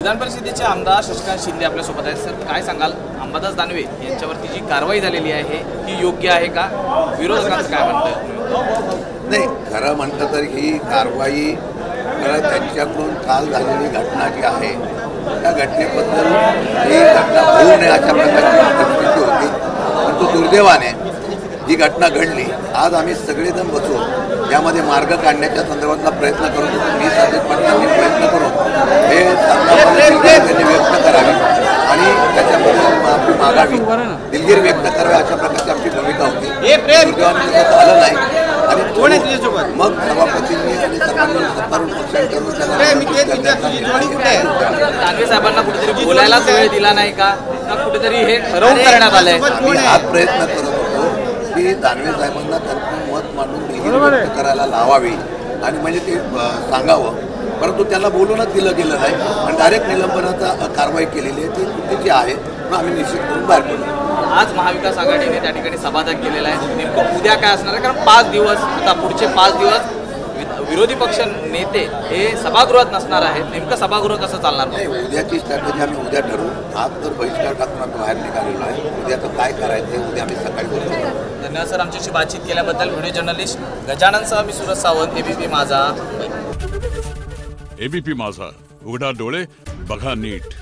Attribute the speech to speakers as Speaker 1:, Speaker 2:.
Speaker 1: विधान परिषदेचे आमदार शशिकांत शिंदे आपल्यासोबत आहेत। सर, काय सांगाल, अंबादास दानवे यांच्यावरती जी कारवाई झालेली आहे ही योग्य आहे का? विरोधकांचं काय म्हणतं?
Speaker 2: नाही, खरं म्हटलं तर ही कारवाई त्यांच्याकडून काल झालेली घटना जी आहे त्या घटनेबद्दल ही घटना होऊ नये अशा प्रकारची परिस्थिती होती, परंतु दुर्दैवाने ही घटना घडली। आज आम्ही सगळेजण बसून यामध्ये मार्ग काढण्याच्या संदर्भातला प्रयत्न करत होतो। मी साधे पाटलांनी प्रयत्न करून हे त्यांनी व्यक्त करावे आणि त्याच्याबद्दल माफी मागावी, दिलगिरी व्यक्त करावी अशा प्रकारची आमची भूमिका होती। दुर्दैवाने तसं झालं नाही आणि मग सभापतींनी आणि सर्वांनी सत्तारूढ पक्षांकडून
Speaker 1: दानवे साहेबांना कुठेतरी बोलायलाच वेळ दिला नाही का? कुठेतरी हे ठरवून करण्यात आलंय?
Speaker 2: आम्ही हा प्रयत्न करत होतो की दानवे साहेबांना त्यांचं मत मांडून दिलगिरी व्यक्त करायला लावावी आणि म्हणजे ते सांगावं, परंतु त्यांना बोलूनच दिलं गेलं नाही आणि डायरेक्ट निलंबनाचा कारवाई केलेली आहे ती चुकीची आहे, म्हणून आम्ही निश्चित करून बाहेर पडलो।
Speaker 1: आज महाविकास आघाडीने त्या ठिकाणी सभात्याग केलेला आहे। नेमकं उद्या काय असणार आहे? कारण 5 दिवस आता पुढचे 5 दिवस विरोधी पक्ष नेते हे सभागृहात नसणार आहेत। नेमकं सभागृह कसं चालणार?
Speaker 2: नाही, उद्याची स्ट्रॅटेजी आम्ही उद्या ठरवू। आज तर बहिष्कार टाकून आम्ही बाहेर निघालेलो आहे। उद्याचं काय करायचं उद्या आम्ही सकाळी बोलतो।
Speaker 1: धन्यवाद सर, आमच्याशी बातचीत केल्याबद्दल। व्हिडिओ जर्नलिस्ट गजाननसह मी सूरज सावंत, एबीपी माझा, मुंबई।
Speaker 3: एबीपी माझा, उघडा डोळे बघा नीट।